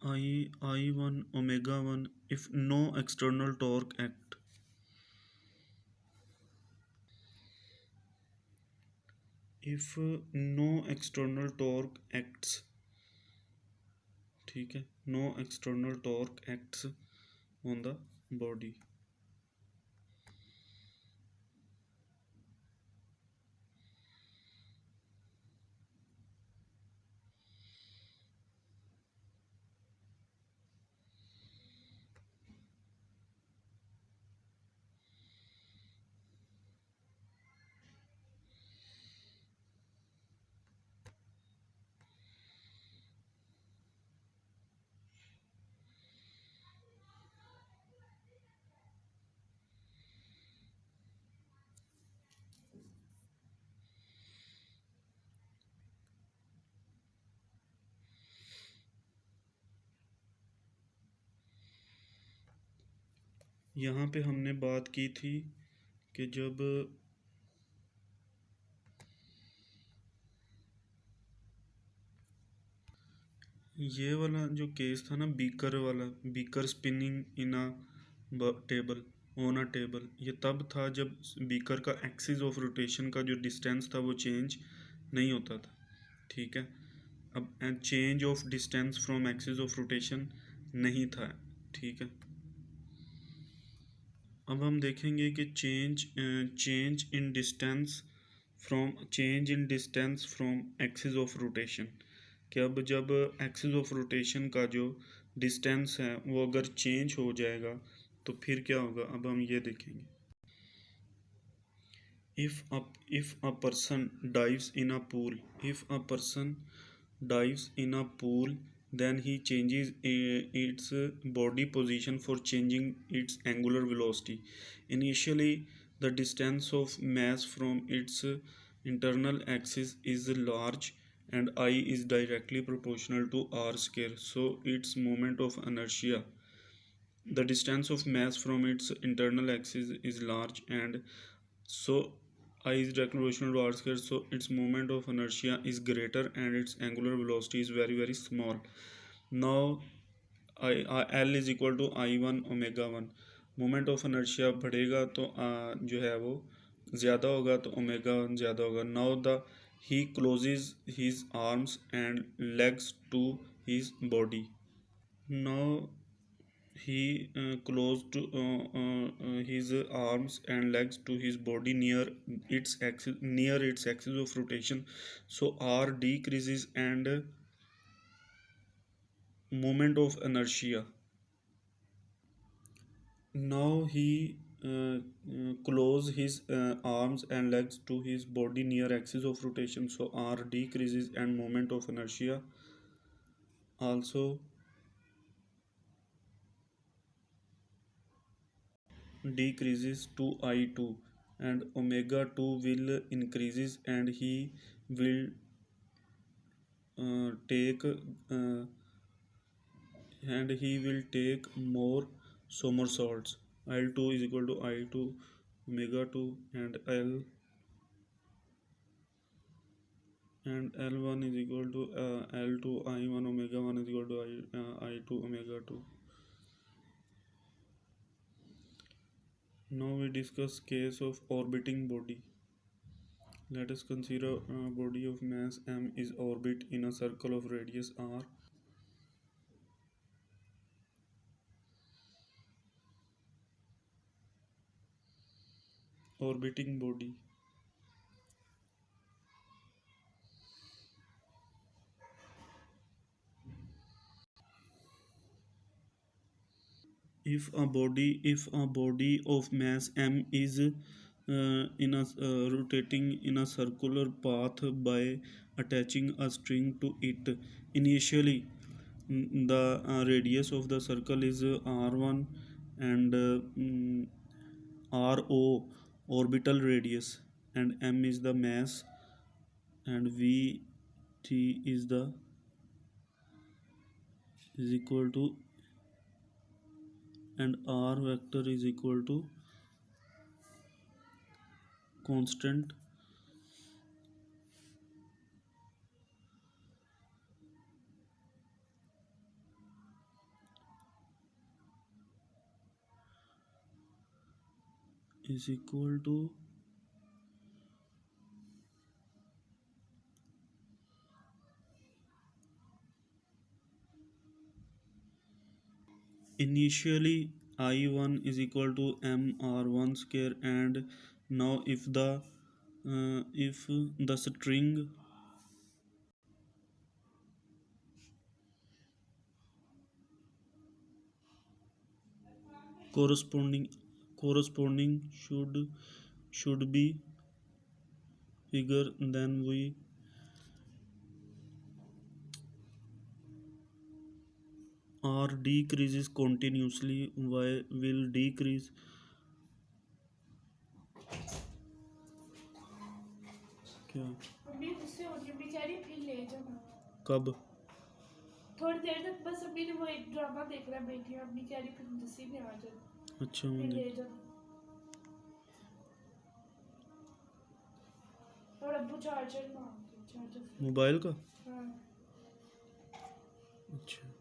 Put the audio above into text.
I1 omega 1 if no external torque act. If no external torque acts, ठीक है, no external torque acts on the body. यहाँ पे हमने बात की थी कि जब ये वाला जो केस था ना, बीकर वाला, beaker spinning in a table, on a table, ये तब था जब बीकर का एक्सिस ऑफ रोटेशन का जो डिस्टेंस था वो चेंज नहीं होता था, ठीक है। अब change of distance from axis of rotation नहीं था, ठीक है। अब हम देखेंगे कि change in distance from axis of rotation, कि अब जब एक्सिस ऑफ रोटेशन का जो डिस्टेंस है वो अगर चेंज हो जाएगा तो फिर क्या होगा, अब हम ये देखेंगे। if a person dives in a pool if a person dives in a pool, then he changes its body position for changing its angular velocity. Initially, the distance of mass from its internal axis is large and I is directly proportional to r square, so its moment of inertia, the distance of mass from its internal axis is large, and so I is directly proportional to r square, so its moment of inertia is greater and its angular velocity is very very small. Now L is equal to I1 omega 1, moment of inertia बढ़ेगा तो जो है वो ज़्यादा होगा, तो omega 1 ज़्यादा होगा. Now the he closes his arms and legs to his body. Now he closed his arms and legs to his body near its axis of rotation, so r decreases and moment of inertia. Now he close his arms and legs to his body near axis of rotation, so r decreases and moment of inertia also decreases to I2, and omega 2 will increases and he will take more somersaults. L2 is equal to I2 omega 2 and L1 is equal to L2 I1 omega 1 is equal to I2 omega 2. Now we discuss case of orbiting body. Let us consider a body of mass m is orbit in a circle of radius r. Orbiting body. If a body of mass m is rotating in a circular path by attaching a string to it, initially the radius of the circle is r1 and ro orbital radius, and m is the mass, and vt is equal to, and r vector is equal to constant is equal to initially I1 is equal to mr1 square, and now if the string corresponding should be bigger, then we r decreases continuously, y will decrease. क्या? अभी गुस्से हो रही है बेचारी, फिर ले जाना कब? थोड़ी देर तक, बस अभी वो एक ड्रामा देख रहा है बेटी, अब बेचारी फिर गुस्से में आ जाए, अच्छा फिर मुझे ले जाना। और अब्बू चार्जर मांगते, चार्जर मोबाइल का। हाँ। अच्छा